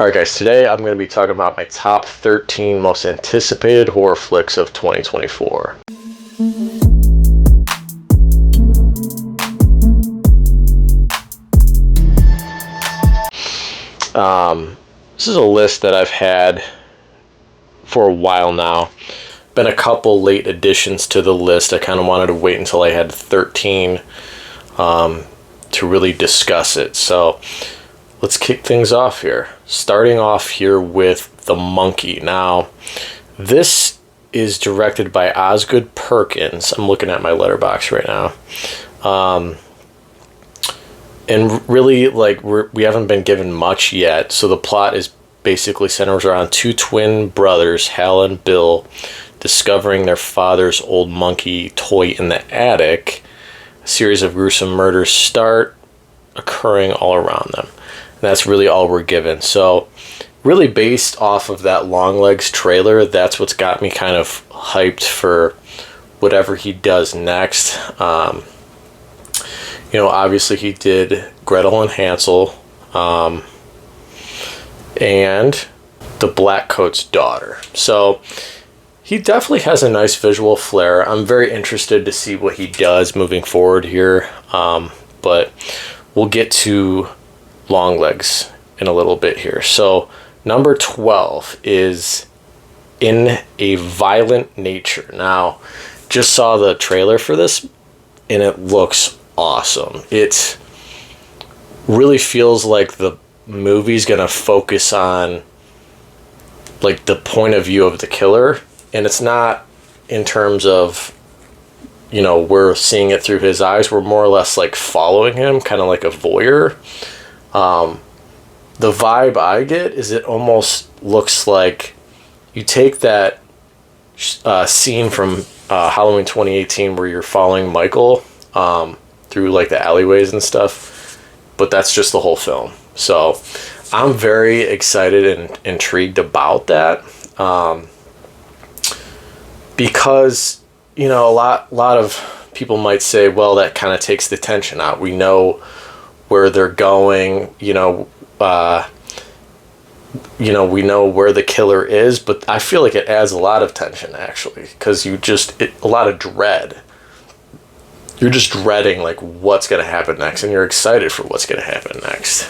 Alright guys, today I'm going to be talking about my top 13 most anticipated horror flicks of 2024. This is a list that I've had for a while now. Been a couple late additions to the list. I kind of wanted to wait until I had 13 to really discuss it. So let's kick things off here. Starting off here with The Monkey. Now, this is directed by Osgood Perkins. I'm looking at my letterbox right now. And really, we haven't been given much yet. So the plot is basically centers around two twin brothers, Hal and Bill, discovering their father's old monkey toy in the attic. A series of gruesome murders start occurring all around them. And that's really all we're given. So really based off of that Longlegs trailer, that's what's got me kind of hyped for whatever he does next. Obviously he did Gretel and Hansel, and The Blackcoat's Daughter. So he definitely has a nice visual flair. I'm very interested to see what he does moving forward here. But we'll get to Longlegs in a little bit here. So number 12 is In a Violent Nature. Now, just saw the trailer for this and it looks awesome. It really feels like the movie's gonna focus on like the point of view of the killer, and it's not in terms of we're seeing it through his eyes. We're more or less like following him, kind of like a voyeur. The vibe I get is it almost looks like you take that scene from Halloween 2018 where you're following Michael through like the alleyways and stuff, but that's just the whole film. So I'm very excited and intrigued about that, because a lot of people might say, well, that kind of takes the tension out. We know where they're going, we know where the killer is, but I feel like it adds a lot of tension actually, because a lot of dread. You're just dreading like what's going to happen next, and you're excited for what's going to happen next.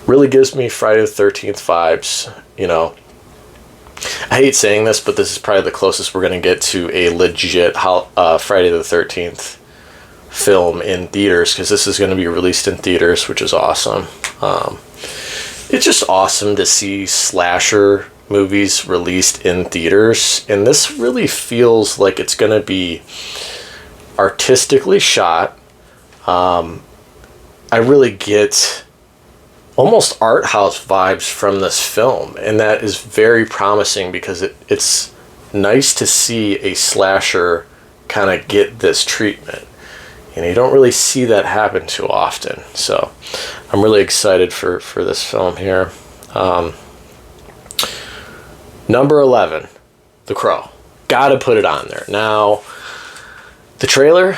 Really gives me Friday the 13th vibes. I hate saying this, but this is probably the closest we're going to get to a legit Friday the 13th film in theaters, because this is going to be released in theaters, which is awesome. It's just awesome to see slasher movies released in theaters, and this really feels like it's going to be artistically shot. I really get almost art house vibes from this film, and that is very promising because it's nice to see a slasher kind of get this treatment. You don't really see that happen too often. So I'm really excited for this film here. Number 11, The Crow. Gotta put it on there. Now, the trailer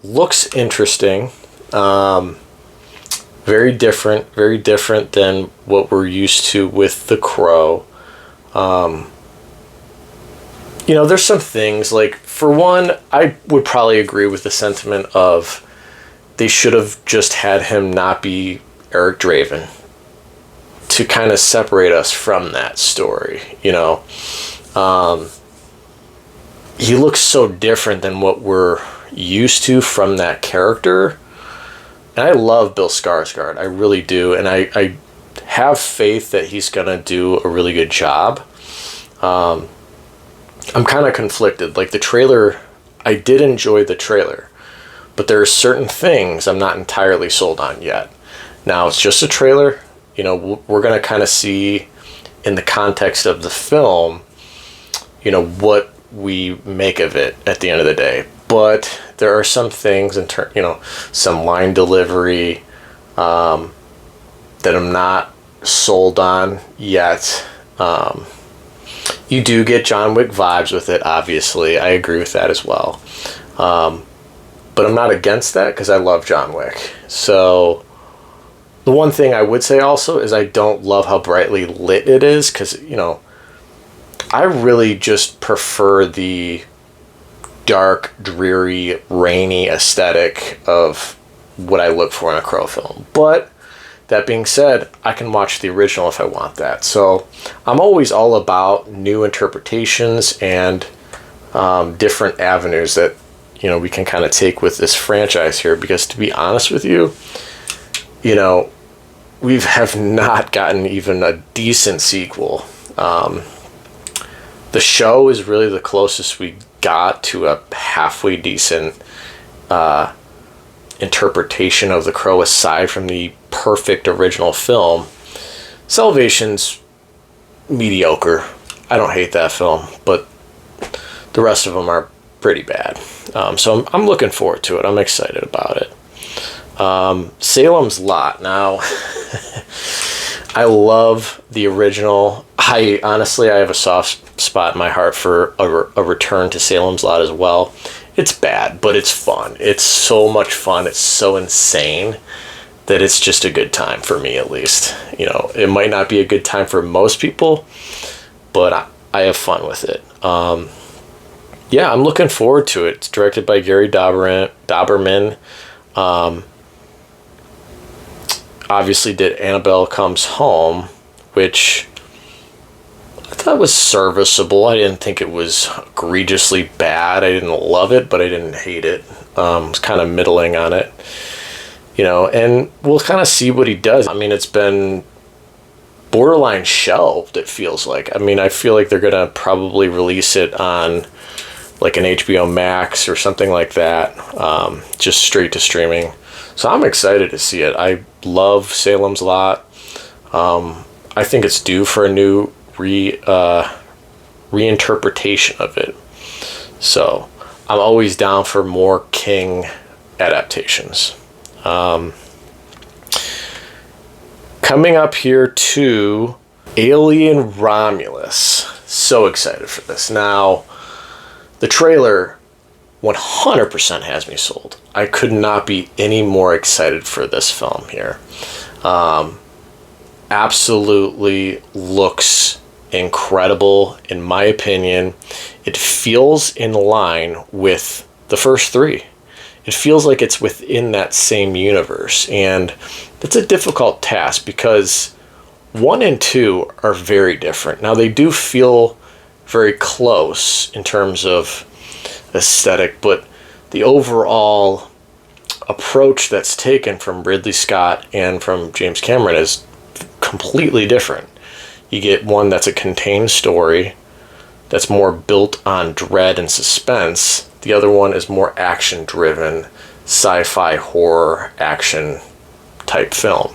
looks interesting. Very different than what we're used to with The Crow. There's some things, like, for one, I would probably agree with the sentiment of they should have just had him not be Eric Draven to kind of separate us from that story, He looks so different than what we're used to from that character. And I love Bill Skarsgård. I really do. And I have faith that he's going to do a really good job. I'm kind of conflicted. Like the trailer, I did enjoy the trailer. But there are certain things I'm not entirely sold on yet. Now, it's just a trailer. We're going to kind of see in the context of the film, what we make of it at the end of the day. But there are some things some line delivery that I'm not sold on yet. You do get John Wick vibes with it, obviously. I agree with that as well. But I'm not against that because I love John Wick. So The one thing I would say also is I don't love how brightly lit it is, because, you know, I really just prefer the dark, dreary, rainy aesthetic of what I look for in a Crow film. But that being said, I can watch the original if I want that. So I'm always all about new interpretations and different avenues that, you know, we can kind of take with this franchise here. Because to be honest with you, you know, we have not gotten even a decent sequel. The show is really the closest we got to a halfway decent interpretation of The Crow, aside from the perfect original film. Salvation's mediocre. I don't hate that film, but the rest of them are pretty bad. So I'm looking forward to it. I'm excited about it. Salem's Lot. Now, I love the original. I have a soft spot in my heart for a return to Salem's Lot as well. It's bad, but it's fun. It's so much fun. It's so insane that it's just a good time for me, at least. You know, it might not be a good time for most people, but I have fun with it. Yeah, I'm looking forward to it. It's directed by Gary Dauberman. Obviously did Annabelle Comes Home, which I thought was serviceable. I didn't think it was egregiously bad. I didn't love it, but I didn't hate it. I was kind of middling on it, you know, and we'll kind of see what he does. I mean, it's been borderline shelved, it feels like. I mean, I feel like they're going to probably release it on like an HBO Max or something like that, just straight to streaming. So I'm excited to see it. I love Salem's Lot. I think it's due for a new reinterpretation of it. So I'm always down for more King adaptations. Coming up here to Alien Romulus. So excited for this. Now, the trailer 100% has me sold. I could not be any more excited for this film here. Absolutely looks incredible, in my opinion. It feels in line with the first three. It feels like it's within that same universe, and it's a difficult task because 1 and 2 are very different. Now, they do feel very close in terms of aesthetic, but the overall approach that's taken from Ridley Scott and from James Cameron is completely different. You get one that's a contained story that's more built on dread and suspense. The other one is more action-driven, sci-fi horror action type film.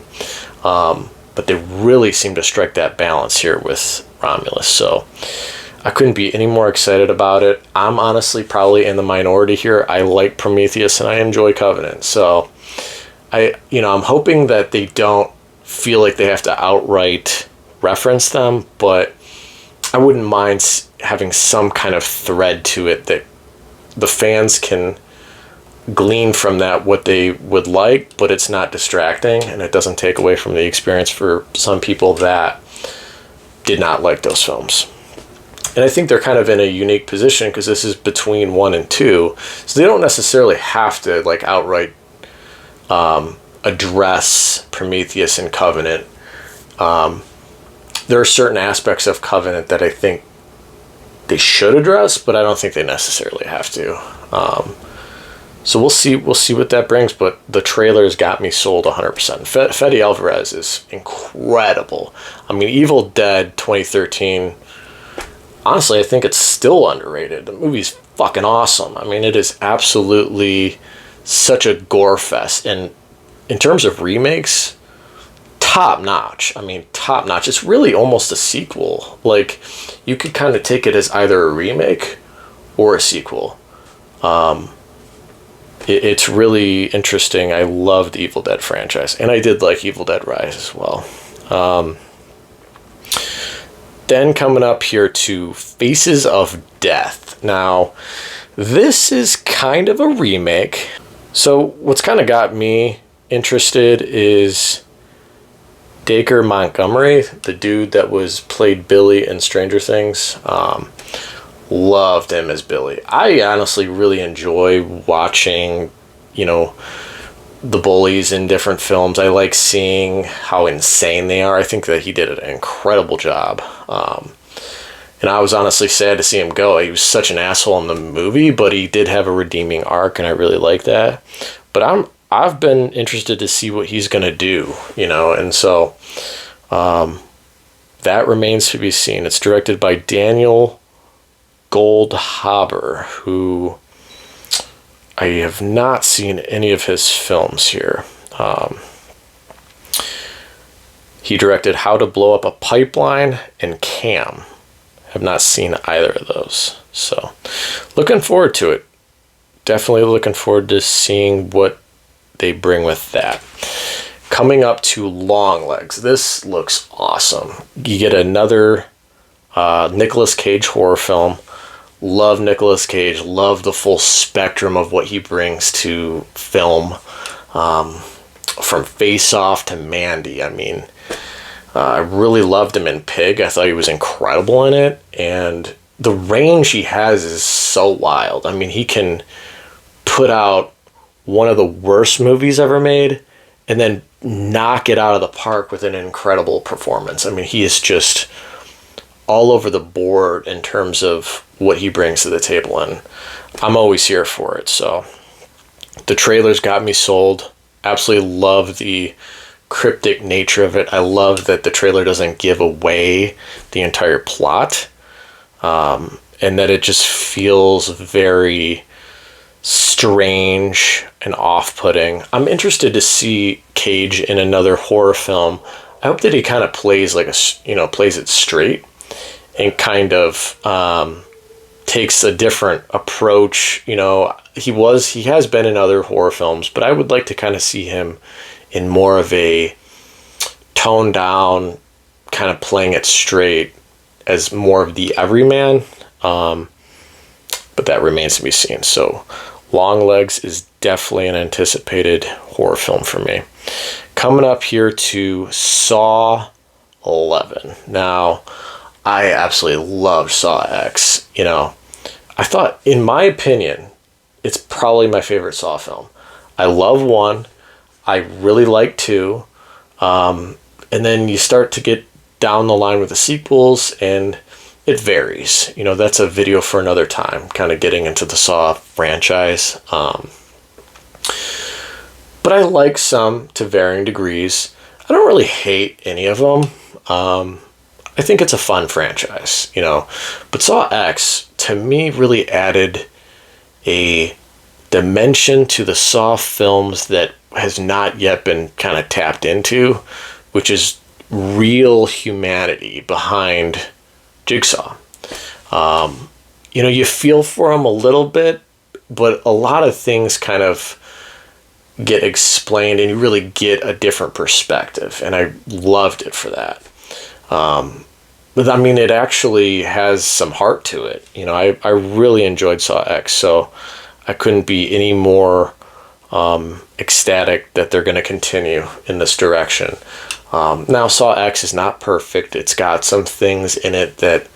But they really seem to strike that balance here with Romulus. So I couldn't be any more excited about it. I'm honestly probably in the minority here. I like Prometheus and I enjoy Covenant. So I'm hoping that they don't feel like they have to outright reference them, but I wouldn't mind having some kind of thread to it that the fans can glean from that what they would like, but it's not distracting and it doesn't take away from the experience for some people that did not like those films. And I think they're kind of in a unique position because this is between 1 and 2, so they don't necessarily have to like outright address Prometheus and Covenant. There are certain aspects of Covenant that I think they should address, but I don't think they necessarily have to. So we'll see what that brings, but the trailers got me sold 100%. Fede Alvarez is incredible. I mean, Evil Dead 2013, honestly, I think it's still underrated. The movie's fucking awesome. I mean, it is absolutely such a gore fest, and in terms of remakes, top notch. I mean, top notch. It's really almost a sequel. Like, you could kind of take it as either a remake or a sequel. It's really interesting. I loved the Evil Dead franchise, and I did like Evil Dead Rise as well. Then coming up here to Faces of Death. Now, this is kind of a remake. So what's kind of got me interested is Dacre Montgomery, the dude that played Billy in Stranger Things. Loved him as Billy. I honestly really enjoy watching, the bullies in different films. I like seeing how insane they are. I think that he did an incredible job. And I was honestly sad to see him go. He was such an asshole in the movie, but he did have a redeeming arc, and I really like that. But I've been interested to see what he's going to do, and so that remains to be seen. It's directed by Daniel Goldhaber, who I have not seen any of his films here. He directed How to Blow Up a Pipeline and Cam. Have not seen either of those. So, looking forward to it. Definitely looking forward to seeing what they bring with that. Coming up to Longlegs. This looks awesome. You get another Nicolas Cage horror film. Love Nicolas Cage. Love the full spectrum of what he brings to film. From Face Off to Mandy. I mean, I really loved him in Pig. I thought he was incredible in it. And the range he has is so wild. I mean, he can put out one of the worst movies ever made and then knock it out of the park with an incredible performance. I mean, he is just all over the board in terms of what he brings to the table. And I'm always here for it. So the trailers got me sold. Absolutely love the cryptic nature of it. I love that the trailer doesn't give away the entire plot, and that it just feels very strange and off-putting. I'm interested to see Cage in another horror film. I hope that he kind of plays plays it straight and kind of takes a different approach. He has been in other horror films, but I would like to kind of see him in more of a toned down, kind of playing it straight as more of the everyman. But that remains to be seen. So Longlegs is definitely an anticipated horror film for me. Coming up here to Saw 11. Now, I absolutely love Saw X. I thought, in my opinion, it's probably my favorite Saw film. I love 1. I really like 2. And then you start to get down the line with the sequels, and it varies. That's a video for another time, kind of getting into the Saw franchise. But I like some to varying degrees. I don't really hate any of them. I think it's a fun franchise, But Saw X, to me, really added a dimension to the Saw films that has not yet been kind of tapped into, which is real humanity behind Jigsaw. You feel for him a little bit, but a lot of things kind of get explained and you really get a different perspective, and I loved it for that. But I mean, it actually has some heart to it. I really enjoyed Saw X, so I couldn't be any more ecstatic that they're going to continue in this direction. Now, Saw X is not perfect. It's got some things in it that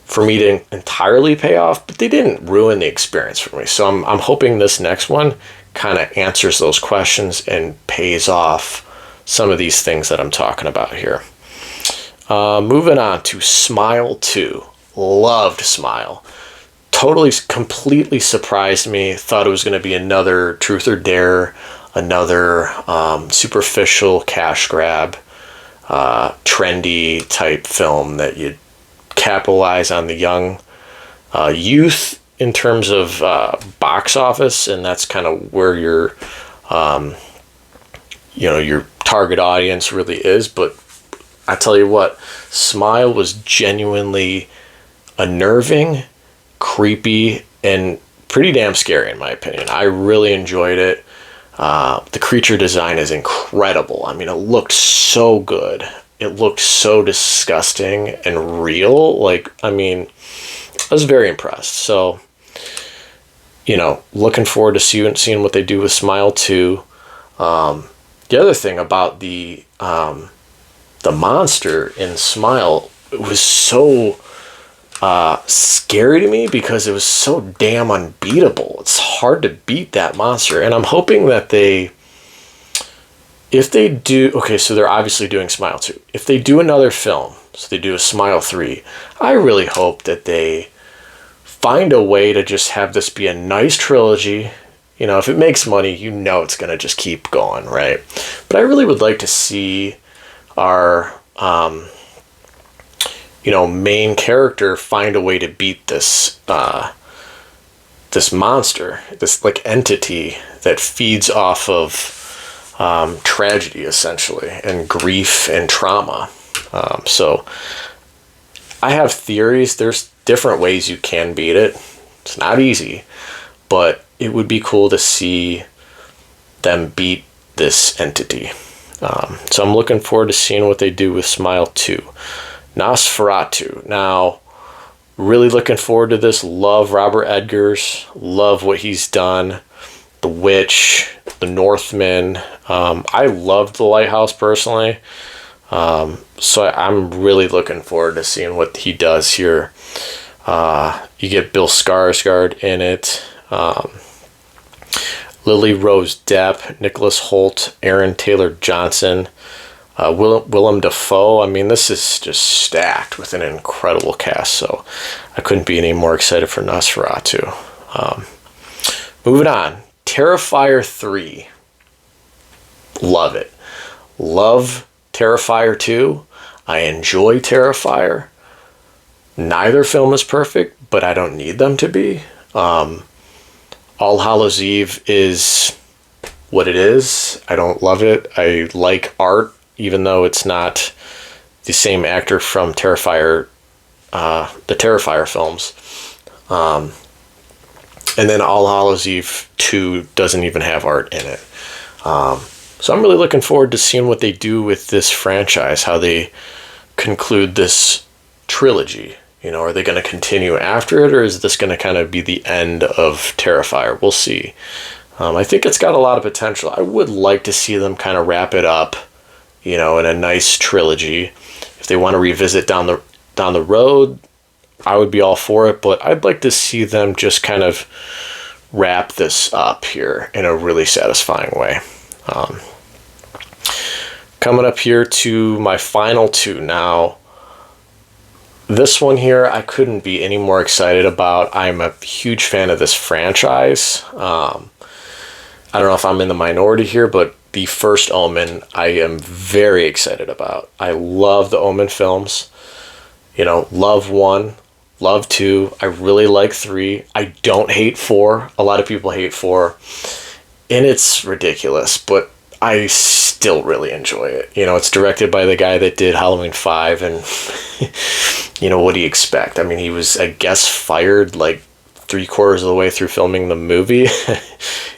for me didn't entirely pay off, but they didn't ruin the experience for me. So I'm hoping this next one kind of answers those questions and pays off some of these things that I'm talking about here. Moving on to Smile 2. Loved Smile. Totally, completely surprised me. Thought it was going to be another Truth or Dare, another superficial cash grab, trendy type film that you'd capitalize on the young youth in terms of box office, and that's kind of where your your target audience really is. But I tell you what, Smile was genuinely unnerving, creepy, and pretty damn scary in my opinion. I really enjoyed it. The creature design is incredible. I mean, it looked so good. It looked so disgusting and real. I was very impressed. So, looking forward to seeing what they do with Smile 2. The other thing about the monster in Smile, it was so scary to me because it was so damn unbeatable. It's hard to beat that monster, and I'm hoping that if they do, okay, so they're obviously doing Smile 2. If they do another film, so they do a Smile 3, I really hope that they find a way to just have this be a nice trilogy. You know, if it makes money, you know it's going to just keep going, right? But I really would like to see our, main character find a way to beat this, this monster, this, like, entity that feeds off of tragedy, essentially, and grief and trauma. So I have theories. There's different ways you can beat it. It's not easy, but it would be cool to see them beat this entity. So I'm looking forward to seeing what they do with Smile 2. Nosferatu. Now, really looking forward to this. Love Robert Eggers. Love what he's done. The Witch, The Northman. I loved The Lighthouse personally. So I'm really looking forward to seeing what he does here. You get Bill Skarsgård in it. Lily Rose Depp, Nicholas Hoult, Aaron Taylor Johnson, Willem Dafoe. I mean, this is just stacked with an incredible cast. So I couldn't be any more excited for Nosferatu. Moving on. Terrifier 3. Love it. Love Terrifier 2. I enjoy Terrifier. Neither film is perfect, but I don't need them to be. All Hallows Eve is what it is. I don't love it. I like art, even though it's not the same actor from Terrifier, the Terrifier films. And then All Hallows Eve 2 doesn't even have art in it. So I'm really looking forward to seeing what they do with this franchise, how they conclude this trilogy. You know, are they going to continue after it, or is this going to kind of be the end of Terrifier? We'll see. I think it's got a lot of potential. I would like to see them kind of wrap it up, you know, in a nice trilogy. If they want to revisit down the road, I would be all for it, but I'd like to see them just kind of wrap this up here in a really satisfying way. Coming up here to my final two. Now, this one here, I couldn't be any more excited about. I'm a huge fan of this franchise. I don't know if I'm in the minority here, but the first Omen, I am very excited about. I love the Omen films. You know, love 1, love 2. I really like 3. I don't hate 4. A lot of people hate 4. And it's ridiculous, but I still really enjoy it. You know, it's directed by the guy that did Halloween 5, and you know, what do you expect? I mean, he was, I guess, fired like 3/4 of the way through filming the movie.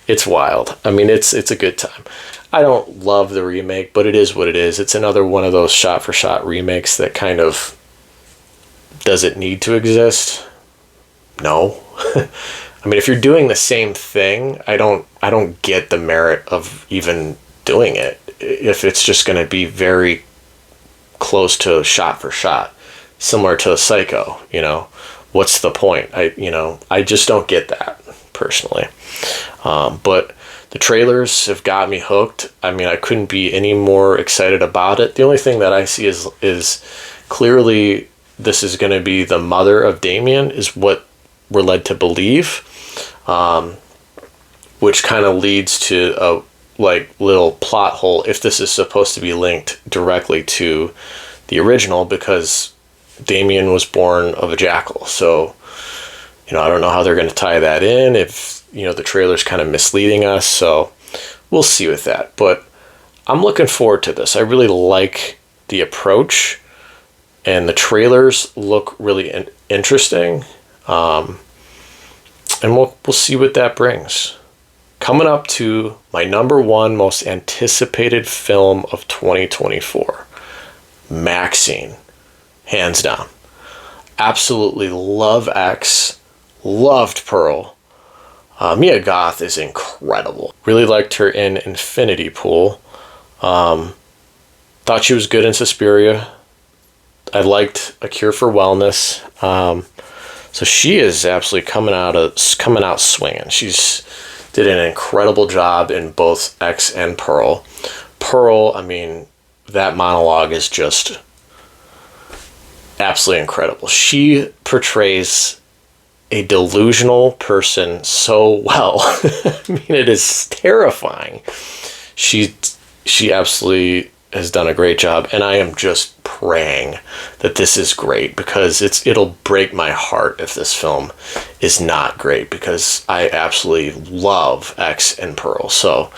It's wild. I mean, it's a good time. I don't love the remake, but it is what it is. It's another one of those shot-for-shot remakes that kind of, does it need to exist? No. I mean, if you're doing the same thing, I don't get the merit of even doing it. If it's just going to be very close to shot for shot, similar to Psycho, you know, what's the point? I just don't get that personally. But the trailers have got me hooked. I mean, I couldn't be any more excited about it. The only thing that I see is clearly this is going to be the mother of Damien, is what we're led to believe. Which kind of leads to a little plot hole if this is supposed to be linked directly to the original, because Damien was born of a jackal. So, you know, I don't know how they're going to tie that in, if, you know, the trailer's kind of misleading us. So we'll see with that. But I'm looking forward to this. I really like the approach, and the trailers look really interesting. And we'll see what that brings. Coming up to my number 1 most anticipated film of 2024, Maxine, hands down. Absolutely love X, loved Pearl. Mia Goth is incredible. Really liked her in Infinity Pool. Thought she was good in Suspiria. I liked A Cure for Wellness. So she is absolutely coming out swinging. She's did an incredible job in both X and Pearl. Pearl, I mean, that monologue is just absolutely incredible. She portrays a delusional person so well. I mean, it is terrifying. She absolutely has done a great job, and I am just praying that this is great, because it'll break my heart if this film is not great, because I absolutely love X and Pearl. So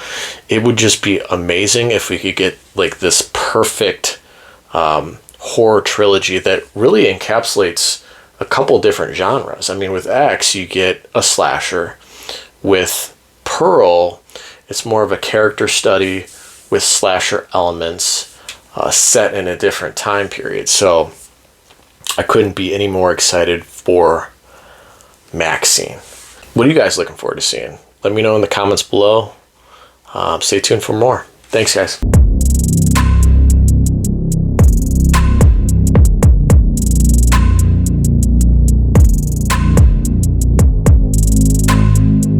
it would just be amazing if we could get like this perfect horror trilogy that really encapsulates a couple different genres. I mean, with X you get a slasher, with Pearl it's more of a character study with slasher elements, set in a different time period. So I couldn't be any more excited for Maxine. What are you guys looking forward to seeing? Let me know in the comments below. Stay tuned for more. Thanks, guys.